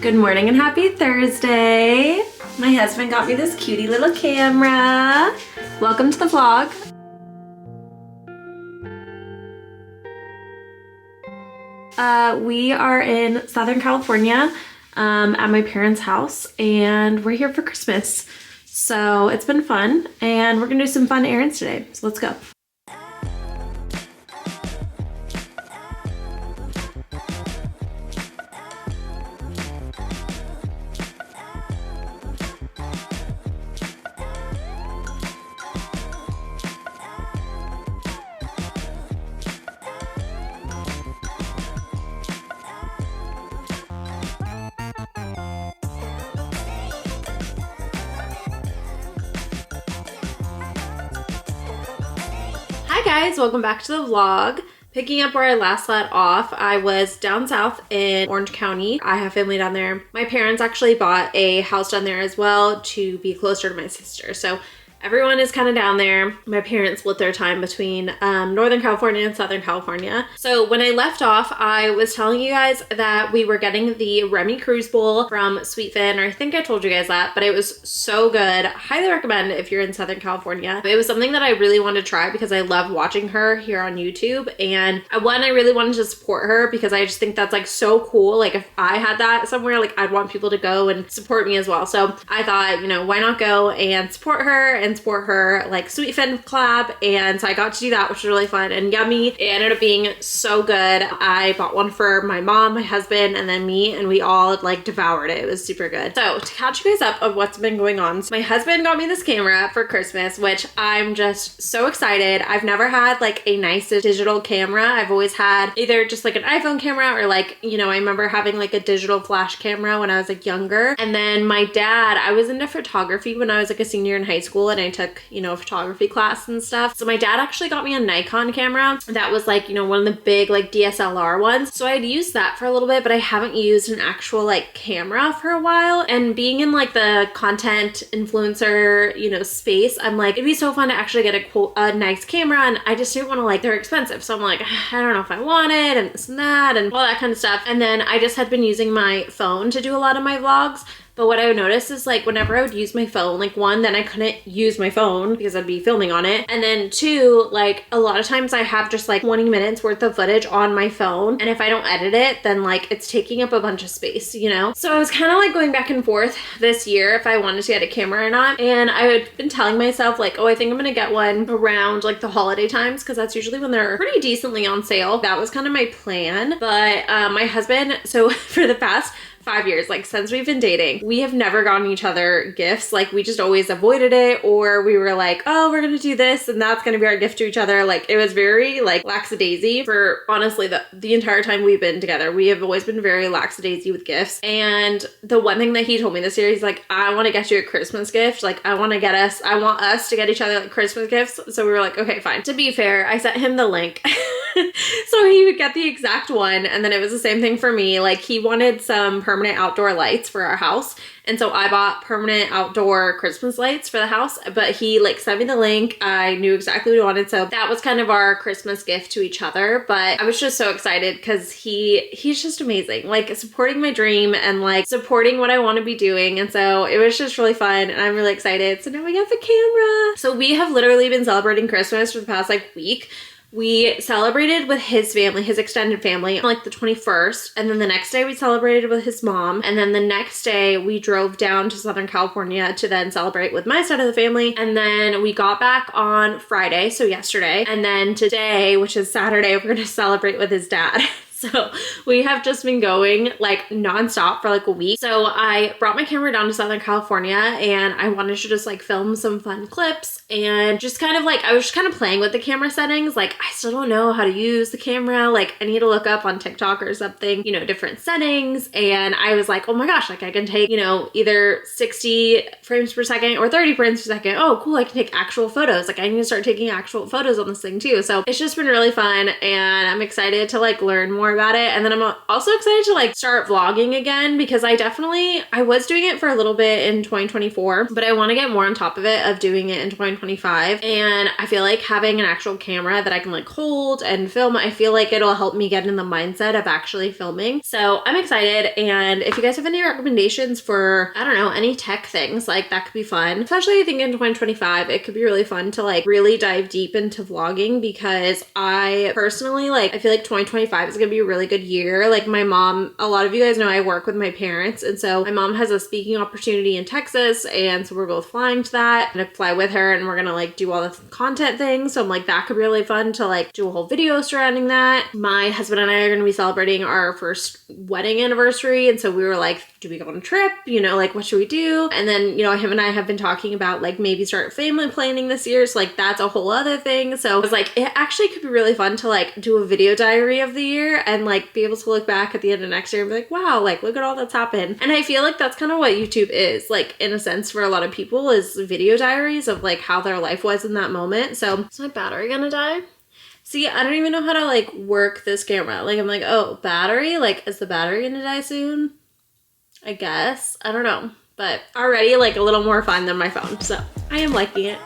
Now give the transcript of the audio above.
Good morning and happy Thursday. My husband got me this cutie little camera. Welcome to the vlog. We are in Southern California at my parents' house, and we're here for Christmas. So it's been fun, and we're gonna do some fun errands today. So let's go. Hi guys, welcome back to the vlog. Picking up where I last left off, I was down south in Orange County. I have family down there. My parents actually bought a house down there as well to be closer to my sister. So everyone is kind of down there. My parents split their time between Northern California and Southern California. So when I left off, I was telling you guys that we were getting the Remy Cruise Bowl from Sweetfin, or I think I told you guys that, but it was so good. Highly recommend if you're in Southern California. It was something that I really wanted to try because I love watching her here on YouTube. And one, I really wanted to support her because I just think that's like so cool. Like if I had that somewhere, like I'd want people to go and support me as well. So I thought, you know, why not go and support her and support her like Sweetfin collab. And so I got to do that, which was really fun and yummy. It ended up being so good. I bought one for my mom, my husband, and then me, and we all like devoured it. It was super good. So to catch you guys up of what's been going on, so my husband got me this camera for Christmas, which I'm just so excited. I've never had like a nice digital camera. I've always had either just like an iPhone camera or like, you know, I remember having like a digital flash camera when I was like younger. And then my dad, I was into photography when I was like a senior in high school, and I took, you know, a photography class and stuff. So my dad actually got me a Nikon camera that was like, you know, one of the big like DSLR ones. So I'd used that for a little bit, but I haven't used an actual like camera for a while. And being in like the content influencer, you know, space, I'm like, it'd be so fun to actually get a nice camera. And I just didn't want to, like, they're expensive. So I'm like, I don't know if I want it and this and that and all that kind of stuff. And then I just had been using my phone to do a lot of my vlogs. But what I would notice is like whenever I would use my phone, like one, then I couldn't use my phone because I'd be filming on it. And then two, like a lot of times I have just like 20 minutes worth of footage on my phone. And if I don't edit it, then like it's taking up a bunch of space, you know? So I was kind of like going back and forth this year if I wanted to get a camera or not. And I had been telling myself like, oh, I think I'm gonna get one around like the holiday times because that's usually when they're pretty decently on sale. That was kind of my plan. But my husband, so for the past 5 years, like since we've been dating, we have never gotten each other gifts. Like we just always avoided it, or we were like, oh, we're gonna do this and that's gonna be our gift to each other. Like it was very like lackadaisy for honestly the entire time we've been together. We have always been very lackadaisy with gifts. And the one thing that he told me this year, he's like, I want to get you a Christmas gift. Like I want us to get each other like Christmas gifts. So we were like, okay, fine. To be fair, I sent him the link. So he would get the exact one. And then it was the same thing for me. Like he wanted some permanent outdoor lights for our house. And so I bought permanent outdoor Christmas lights for the house, but he like sent me the link. I knew exactly what he wanted. So that was kind of our Christmas gift to each other. But I was just so excited because he's just amazing, like supporting my dream and like supporting what I want to be doing. And so it was just really fun and I'm really excited. So now we got the camera. So we have literally been celebrating Christmas for the past like week. We celebrated with his family, his extended family, on like the 21st. And then the next day we celebrated with his mom. And then the next day we drove down to Southern California to then celebrate with my side of the family. And then we got back on Friday, so yesterday. And then today, which is Saturday, we're going to celebrate with his dad. So we have just been going like nonstop for like a week. So I brought my camera down to Southern California and I wanted to just like film some fun clips and just kind of like, I was just kind of playing with the camera settings. Like I still don't know how to use the camera. Like I need to look up on TikTok or something, you know, different settings. And I was like, oh my gosh, like I can take, you know, either 60 frames per second or 30 frames per second. Oh, cool. I can take actual photos. Like I need to start taking actual photos on this thing too. So it's just been really fun and I'm excited to like learn more about it. And then I'm also excited to like start vlogging again, because I was doing it for a little bit in 2024, but I want to get more on top of it of doing it in 2025. And I feel like having an actual camera that I can like hold and film, I feel like it'll help me get in the mindset of actually filming. So I'm excited. And if you guys have any recommendations for, I don't know, any tech things, like that could be fun. Especially I think in 2025, it could be really fun to like really dive deep into vlogging, because I personally I feel like 2025 is gonna be a really good year. Like my mom, a lot of you guys know I work with my parents, and so my mom has a speaking opportunity in Texas, and so we're both flying to that. I'm gonna fly with her and we're gonna like do all the content things. So I'm like, that could be really fun to like do a whole video surrounding that. My husband and I are gonna be celebrating our first wedding anniversary, and so we were like, do we go on a trip? You know, like what should we do? And then, you know, him and I have been talking about like maybe start family planning this year. So like that's a whole other thing. So I was like, it actually could be really fun to like do a video diary of the year and like be able to look back at the end of next year and be like, wow, like look at all that's happened. And I feel like that's kind of what YouTube is, like in a sense for a lot of people, is video diaries of like how their life was in that moment. So is my battery gonna die? See, I don't even know how to like work this camera. Like I'm like, oh, battery? Like is the battery gonna die soon? I guess. I don't know. But already like a little more fun than my phone. So I am liking it.